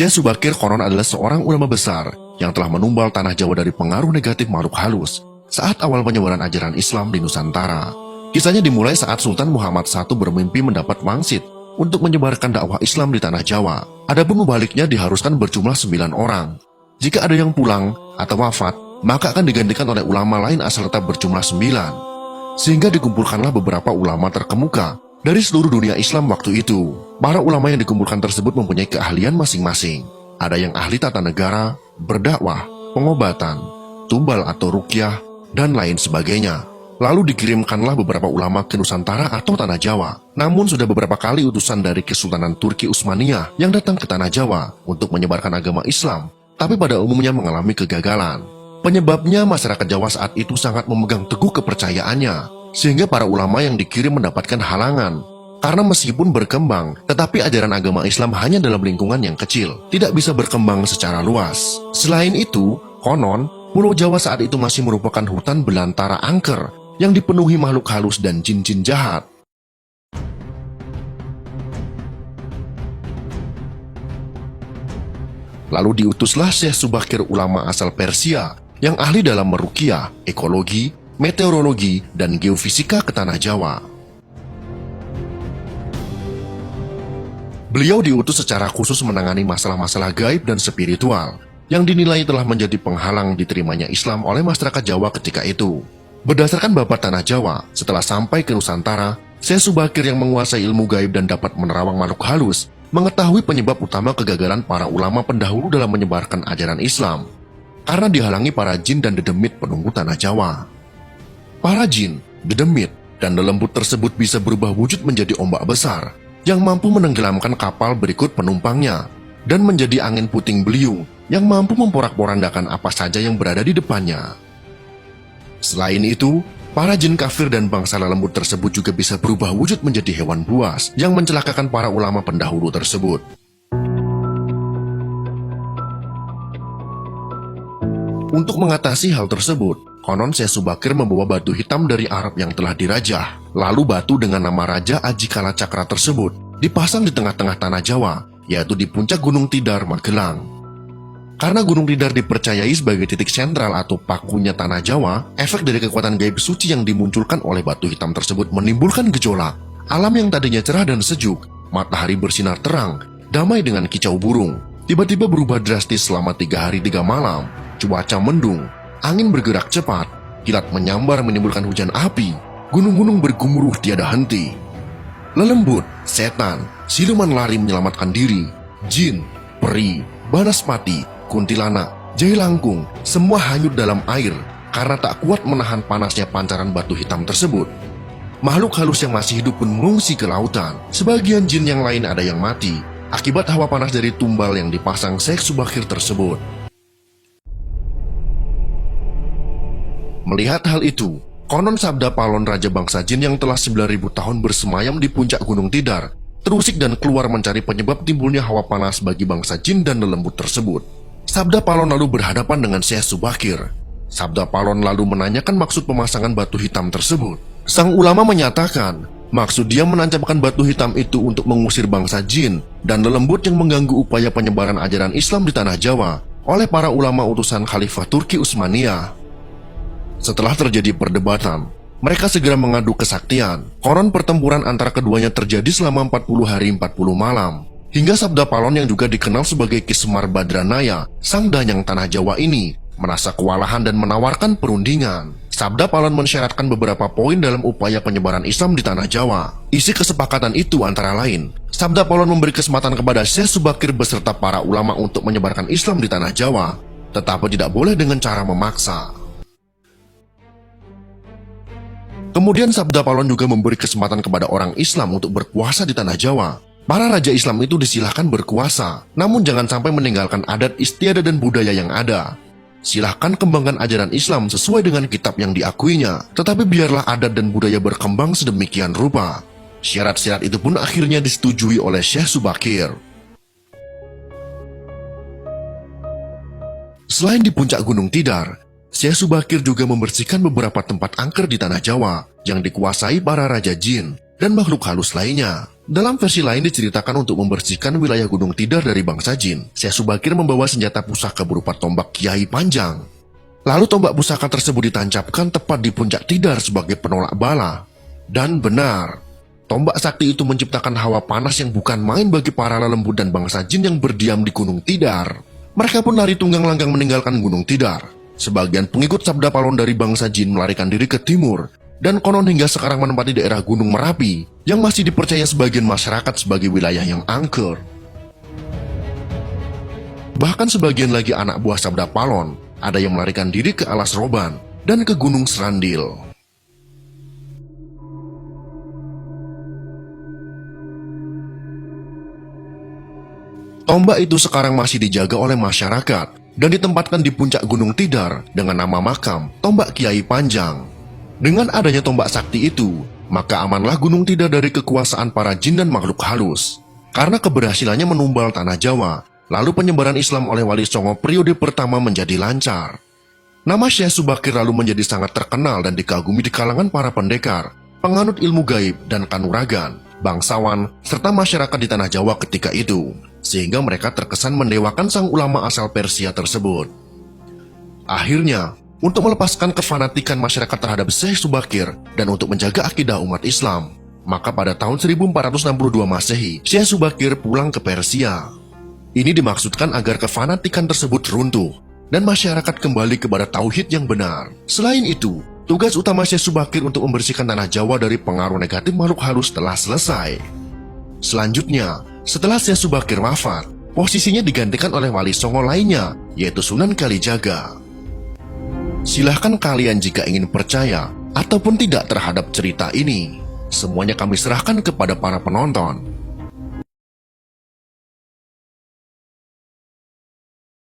Syekh Subakir konon adalah seorang ulama besar yang telah menumbal tanah Jawa dari pengaruh negatif makhluk halus saat awal penyebaran ajaran Islam di Nusantara. Kisahnya dimulai saat Sultan Muhammad I bermimpi mendapat wangsit untuk menyebarkan dakwah Islam di tanah Jawa. Adapun mubaliknya diharuskan berjumlah 9 orang. Jika ada yang pulang atau wafat, maka akan digantikan oleh ulama lain asal tetap berjumlah 9. Sehingga dikumpulkanlah beberapa ulama terkemuka dari seluruh dunia Islam waktu itu. Para ulama yang dikumpulkan tersebut mempunyai keahlian masing-masing. Ada yang ahli tata negara, berdakwah, pengobatan, tumbal atau ruqyah, dan lain sebagainya. Lalu dikirimkanlah beberapa ulama ke Nusantara atau Tanah Jawa. Namun sudah beberapa kali utusan dari Kesultanan Turki Utsmaniyah yang datang ke Tanah Jawa untuk menyebarkan agama Islam, tapi pada umumnya mengalami kegagalan. Penyebabnya masyarakat Jawa saat itu sangat memegang teguh kepercayaannya, sehingga para ulama yang dikirim mendapatkan halangan. Karena meskipun berkembang, tetapi ajaran agama Islam hanya dalam lingkungan yang kecil, tidak bisa berkembang secara luas. Selain itu, konon, Pulau Jawa saat itu masih merupakan hutan belantara angker yang dipenuhi makhluk halus dan jin-jin jahat. Lalu diutuslah Syekh Subakir, ulama asal Persia yang ahli dalam meruqyah, ekologi, meteorologi, dan geofisika ke Tanah Jawa. Beliau diutus secara khusus menangani masalah-masalah gaib dan spiritual yang dinilai telah menjadi penghalang diterimanya Islam oleh masyarakat Jawa ketika itu. Berdasarkan babat Tanah Jawa, setelah sampai ke Nusantara, Syekh Subakir yang menguasai ilmu gaib dan dapat menerawang makhluk halus mengetahui penyebab utama kegagalan para ulama pendahulu dalam menyebarkan ajaran Islam, karena dihalangi para jin dan dedemit penunggu Tanah Jawa. Para jin, dedemit, dan lelembut tersebut bisa berubah wujud menjadi ombak besar yang mampu menenggelamkan kapal berikut penumpangnya, dan menjadi angin puting beliung yang mampu memporak-porandakan apa saja yang berada di depannya. Selain itu, para jin kafir dan bangsa lelembut tersebut juga bisa berubah wujud menjadi hewan buas yang mencelakakan para ulama pendahulu tersebut. Untuk mengatasi hal tersebut, konon Syekh Subakir membawa batu hitam dari Arab yang telah dirajah. Lalu batu dengan nama Raja Aji Kalacakra tersebut dipasang di tengah-tengah Tanah Jawa, yaitu di puncak Gunung Tidar, Magelang. Karena Gunung Tidar dipercayai sebagai titik sentral atau pakunya Tanah Jawa, efek dari kekuatan gaib suci yang dimunculkan oleh batu hitam tersebut menimbulkan gejolak. Alam yang tadinya cerah dan sejuk, matahari bersinar terang, damai dengan kicau burung, tiba-tiba berubah drastis selama 3 hari 3 malam. Cuaca mendung, angin bergerak cepat, kilat menyambar menimbulkan hujan api, gunung-gunung bergemuruh tiada henti. Lelembut, setan, siluman lari menyelamatkan diri, jin, peri, banaspati, kuntilanak, jailangkung, semua hanyut dalam air karena tak kuat menahan panasnya pancaran batu hitam tersebut. Makhluk halus yang masih hidup pun mengungsi ke lautan. Sebagian jin yang lain ada yang mati akibat hawa panas dari tumbal yang dipasang Syekh Subakir tersebut. Melihat hal itu, konon sabda Palon Raja Bangsa Jin yang telah 9.000 tahun bersemayam di puncak Gunung Tidar terusik dan keluar mencari penyebab timbulnya hawa panas bagi bangsa jin dan lelembut tersebut. Sabda Palon lalu berhadapan dengan Syekh Subakir. Sabda Palon lalu menanyakan maksud pemasangan batu hitam tersebut. Sang ulama menyatakan, maksud dia menancapkan batu hitam itu untuk mengusir bangsa jin dan lelembut yang mengganggu upaya penyebaran ajaran Islam di Tanah Jawa oleh para ulama utusan Khalifah Turki Utsmaniyah. Setelah terjadi perdebatan, mereka segera mengadu kesaktian. Konon pertempuran antara keduanya terjadi selama 40 hari 40 malam. Hingga sabda Palon yang juga dikenal sebagai Ki Semar Badranaya, sang danyang Tanah Jawa ini, merasa kewalahan dan menawarkan perundingan. Sabda Palon mensyaratkan beberapa poin dalam upaya penyebaran Islam di Tanah Jawa. Isi kesepakatan itu antara lain, sabda Palon memberi kesempatan kepada Syekh Subakir beserta para ulama untuk menyebarkan Islam di Tanah Jawa, tetapi tidak boleh dengan cara memaksa. Kemudian sabda Palon juga memberi kesempatan kepada orang Islam untuk berkuasa di Tanah Jawa. Para raja Islam itu disilahkan berkuasa, namun jangan sampai meninggalkan adat istiadat dan budaya yang ada. Silahkan kembangkan ajaran Islam sesuai dengan kitab yang diakuinya, tetapi biarlah adat dan budaya berkembang sedemikian rupa. Syarat-syarat itu pun akhirnya disetujui oleh Syekh Subakir. Selain di puncak Gunung Tidar, Syekh Subakir juga membersihkan beberapa tempat angker di Tanah Jawa yang dikuasai para raja jin dan makhluk halus lainnya. Dalam versi lain diceritakan untuk membersihkan wilayah Gunung Tidar dari bangsa jin, Syekh Subakir membawa senjata pusaka berupa tombak Kiai Panjang. Lalu tombak pusaka tersebut ditancapkan tepat di puncak Tidar sebagai penolak bala. Dan benar, tombak sakti itu menciptakan hawa panas yang bukan main bagi para lelembut dan bangsa jin yang berdiam di Gunung Tidar. Mereka pun lari tunggang langgang meninggalkan Gunung Tidar. Sebagian pengikut Sabda Palon dari bangsa jin melarikan diri ke timur, dan konon hingga sekarang menempati daerah Gunung Merapi yang masih dipercaya sebagian masyarakat sebagai wilayah yang angker. Bahkan sebagian lagi anak buah Sabda Palon ada yang melarikan diri ke Alas Roban dan ke Gunung Serandil. Tombak itu sekarang masih dijaga oleh masyarakat dan ditempatkan di puncak Gunung Tidar dengan nama makam Tombak Kiai Panjang. Dengan adanya tombak sakti itu, maka amanlah Gunung Tidar dari kekuasaan para jin dan makhluk halus. Karena keberhasilannya menumbal tanah Jawa, lalu penyebaran Islam oleh Wali Songo periode pertama menjadi lancar. Nama Syekh Subakir lalu menjadi sangat terkenal dan dikagumi di kalangan para pendekar, penganut ilmu gaib dan kanuragan, bangsawan, serta masyarakat di tanah Jawa ketika itu, sehingga mereka terkesan mendewakan sang ulama asal Persia tersebut. Akhirnya, untuk melepaskan kefanatikan masyarakat terhadap Syekh Subakir dan untuk menjaga akidah umat Islam, maka pada tahun 1462 Masehi, Syekh Subakir pulang ke Persia. Ini dimaksudkan agar kefanatikan tersebut runtuh dan masyarakat kembali kepada tauhid yang benar. Selain itu, tugas utama Syekh Subakir untuk membersihkan tanah Jawa dari pengaruh negatif makhluk halus telah selesai. Selanjutnya, setelah Syekh Subakir wafat, posisinya digantikan oleh Wali Songo lainnya, yaitu Sunan Kalijaga. Silahkan kalian jika ingin percaya ataupun tidak terhadap cerita ini. Semuanya kami serahkan kepada para penonton.